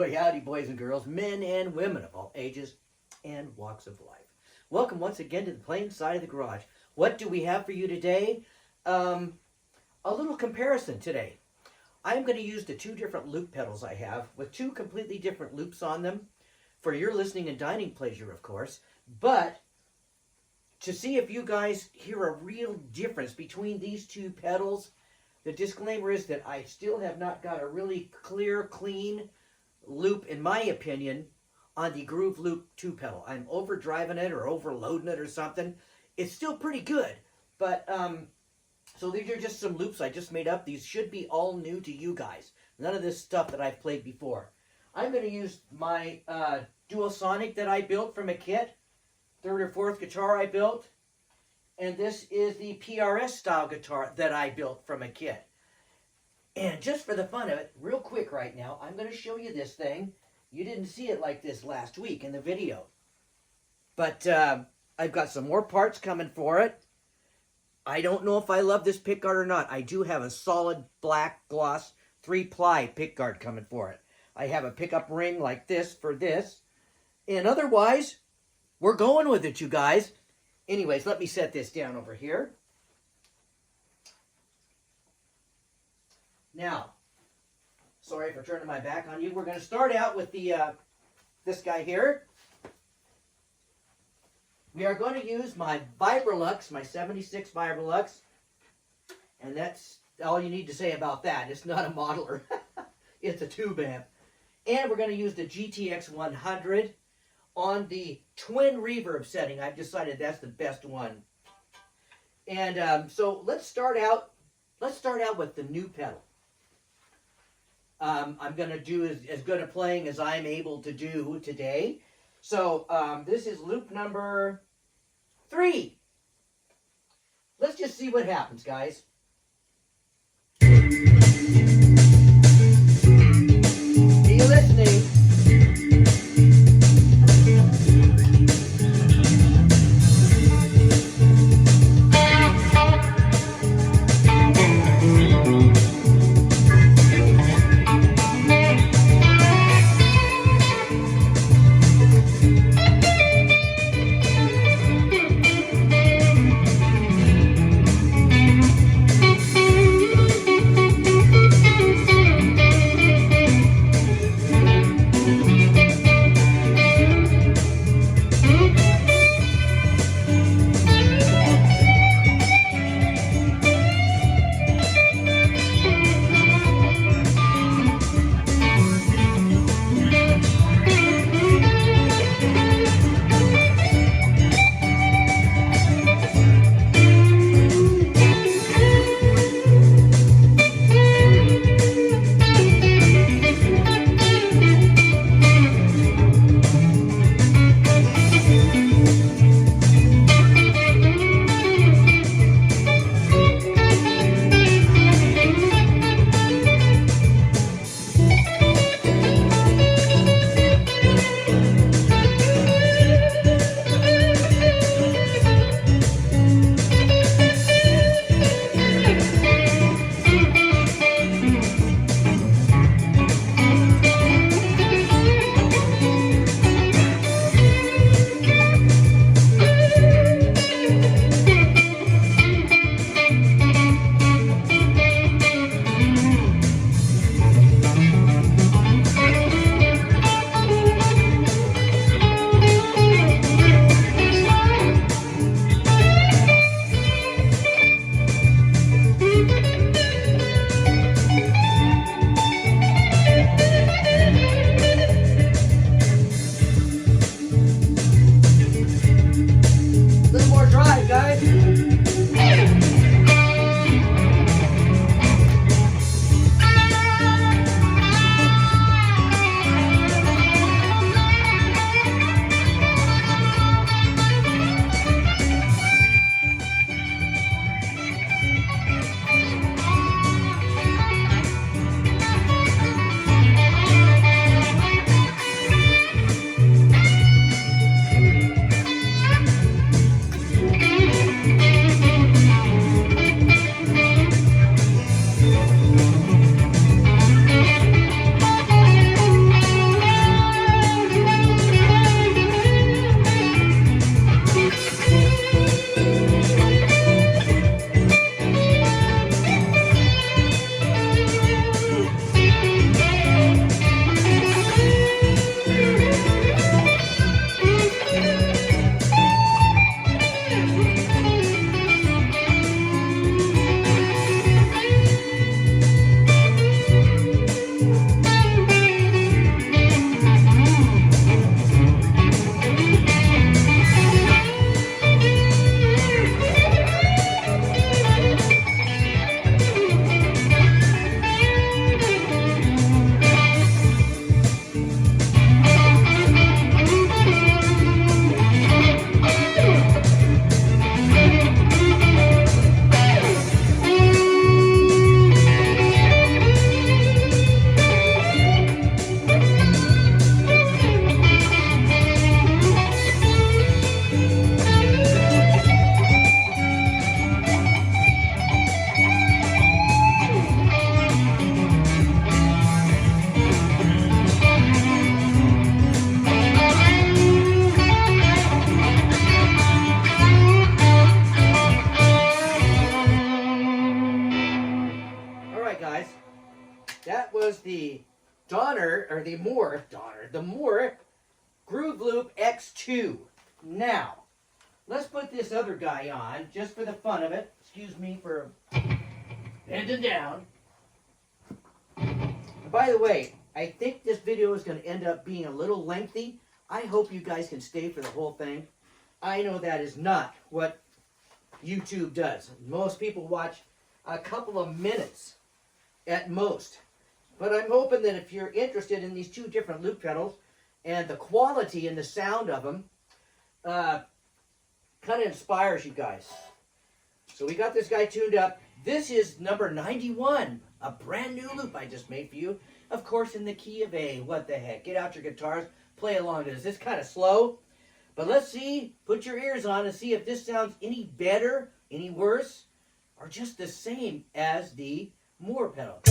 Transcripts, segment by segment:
Boy, howdy, boys and girls, men and women of all ages and walks of life. Welcome once again to the playing side of the garage. What do we have for you today? A little comparison today. I'm going to use the two different loop pedals I have with two completely different loops on them for your listening and dining pleasure, of course. But to see if you guys hear a real difference between these two pedals, the disclaimer is that I still have not got a really clear, clean loop, in my opinion, on the Groove Loop 2 pedal. I'm overdriving it or overloading it or something. It's still pretty good, but so these are just some loops I just made up. These should be all new to you guys. None of this stuff that I've played before. I'm going to use my Dual Sonic that I built from a kit, third or fourth guitar I built, and this is the PRS style guitar that I built from a kit. And just for the fun of it, real quick right now, I'm going to show you this thing. You didn't see it like this last week in the video. But I've got some more parts coming for it. I don't know if I love this pickguard or not. I do have a solid black gloss 3-ply pickguard coming for it. I have a pickup ring like this for this. And otherwise, we're going with it, you guys. Anyways, let me set this down over here. Now, sorry for turning my back on you. We're going to start out with the this guy here. We are going to use my Vibrolux, my 76 Vibrolux. And that's all you need to say about that. It's not a modeler. It's a tube amp. And we're going to use the GTX 100 on the twin reverb setting. I've decided that's the best one. And so let's start out with the new pedal. I'm going to do as good a playing as I'm able to do today. So this is loop number 3. Let's just see what happens, guys. Be listening. That was the Donner, or the Moore Groove Loop X2. Now, let's put this other guy on, just for the fun of it. Excuse me for bending down. And by the way, I think this video is going to end up being a little lengthy. I hope you guys can stay for the whole thing. I know that is not what YouTube does. Most people watch a couple of minutes at most. But I'm hoping that if you're interested in these two different loop pedals and the quality and the sound of them, kind of inspires you guys. So we got this guy tuned up. This is number 91, a brand new loop I just made for you. Of course, in the key of A. What the heck? Get out your guitars, play along to this. It's kind of slow, but let's see. Put your ears on and see if this sounds any better, any worse, or just the same as the Moore pedal.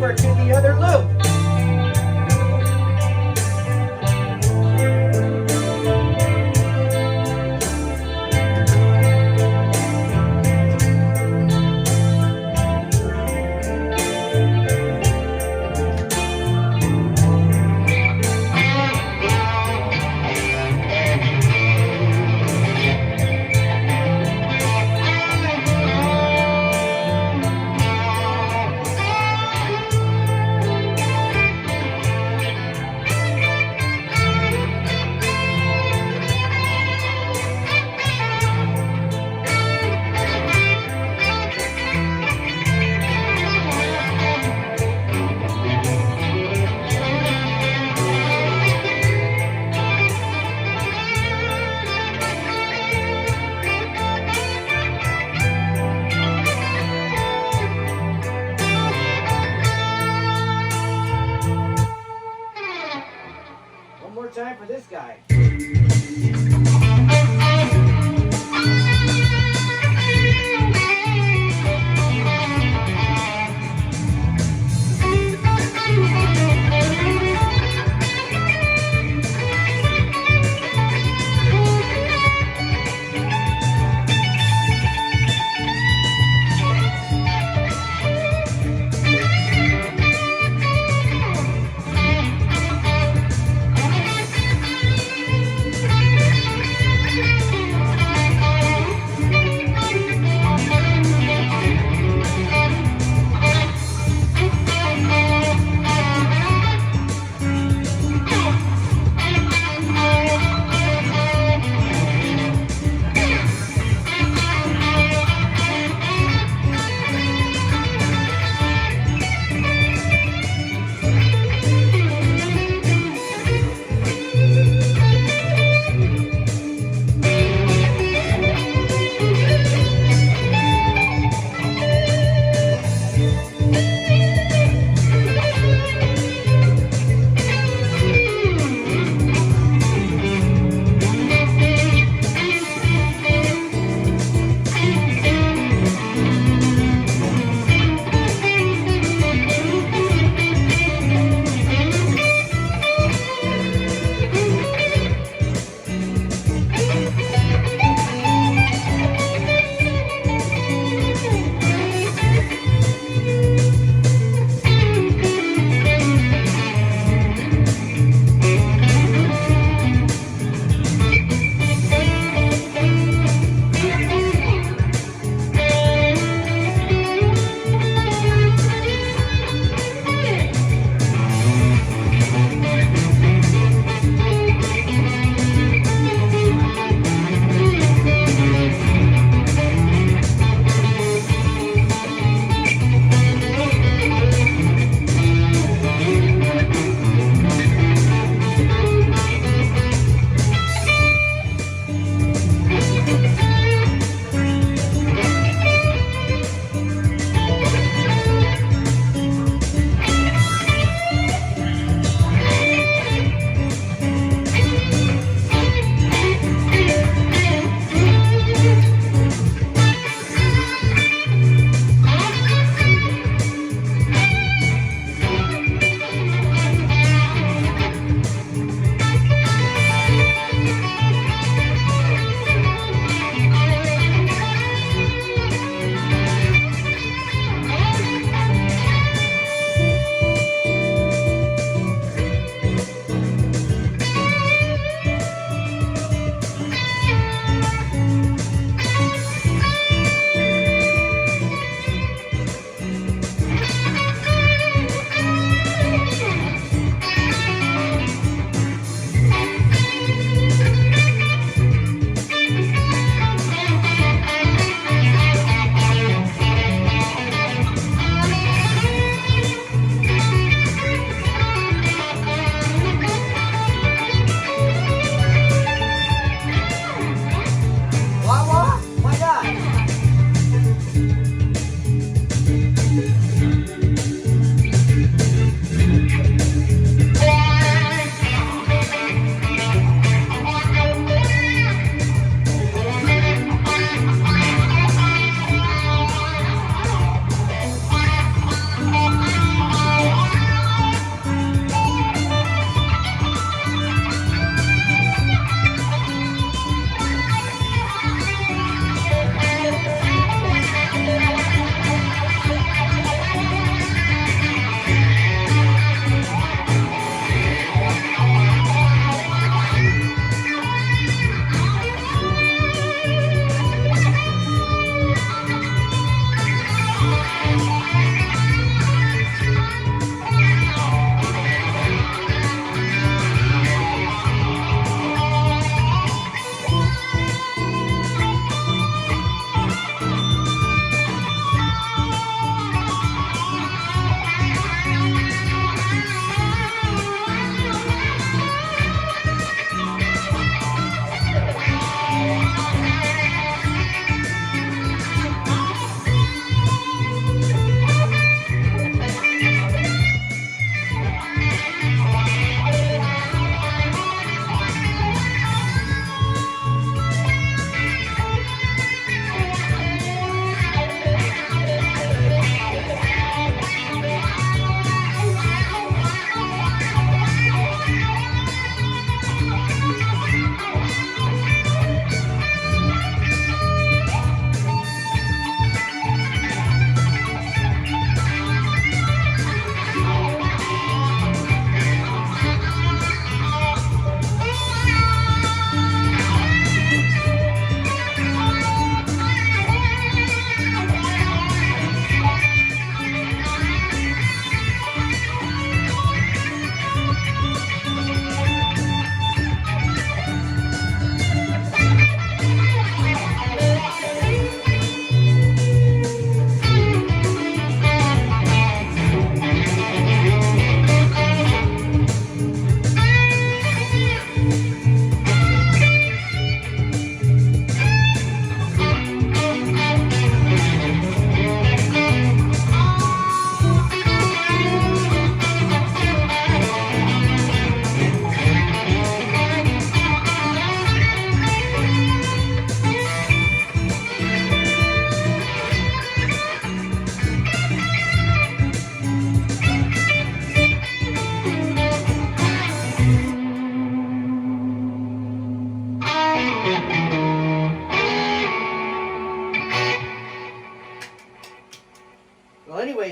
over to the other loop.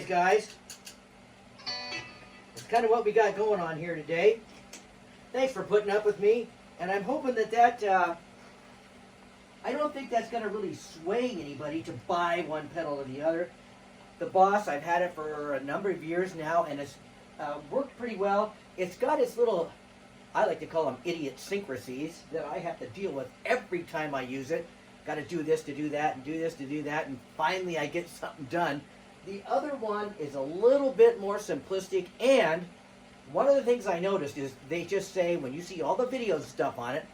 anyways, guys, it's kind of what we got going on here today. Thanks for putting up with me, and I'm hoping that I don't think that's going to really sway anybody to buy one pedal or the other. The Boss, I've had it for a number of years now, and it's worked pretty well. It's got its little, I like to call them idiosyncrasies that I have to deal with every time I use it. Got to do this to do that, and do this to do that, and finally I get something done. The other one is a little bit more simplistic, and one of the things I noticed is they just say, when you see all the video stuff on it,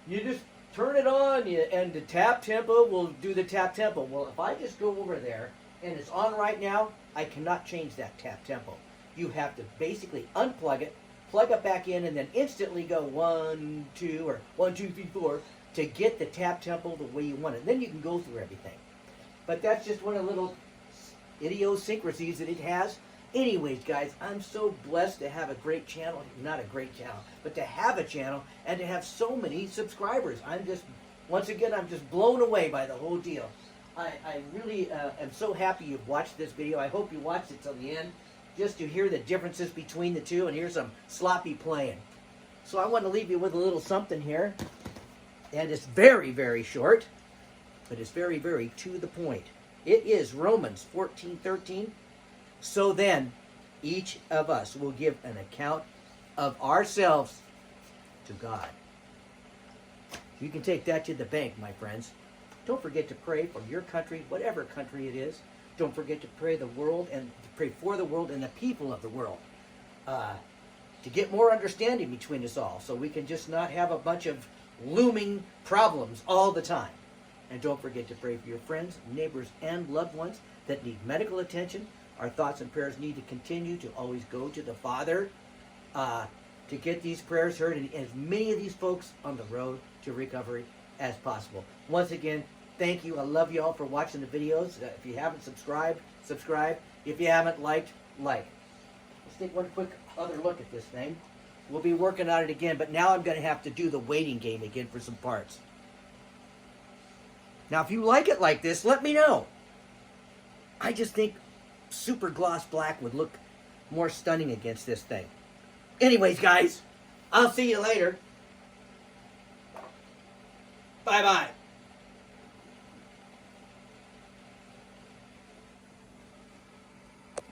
you just turn it on, and the tap tempo will do the tap tempo. Well, if I just go over there, and it's on right now, I cannot change that tap tempo. You have to basically unplug it, plug it back in, and then instantly go 1, 2, or 1, 2, 3, 4 to get the tap tempo the way you want it. Then you can go through everything. But that's just one of the little idiosyncrasies that it has. Anyways, guys, I'm so blessed to have a great channel. Not a great channel, but to have a channel and to have so many subscribers. Once again, I'm just blown away by the whole deal. I really am so happy you've watched this video. I hope you watched it till the end, just to hear the differences between the two and hear some sloppy playing. So I want to leave you with a little something here. And it's very, very short, but it's very, very to the point. It is Romans 14:13. So then, each of us will give an account of ourselves to God. You can take that to the bank, my friends. Don't forget to pray for your country, whatever country it is. Don't forget to pray the world and to pray for the world and the people of the world. To get more understanding between us all, so we can just not have a bunch of looming problems all the time. And don't forget to pray for your friends, neighbors, and loved ones that need medical attention. Our thoughts and prayers need to continue to always go to the Father to get these prayers heard, and as many of these folks on the road to recovery as possible. Once again, thank you. I love you all for watching the videos. If you haven't subscribed, subscribe. If you haven't liked, like. Let's take one quick other look at this thing. We'll be working on it again, but now I'm going to have to do the waiting game again for some parts. Now, if you like it like this, let me know. I just think super gloss black would look more stunning against this thing. Anyways, guys, I'll see you later. Bye-bye.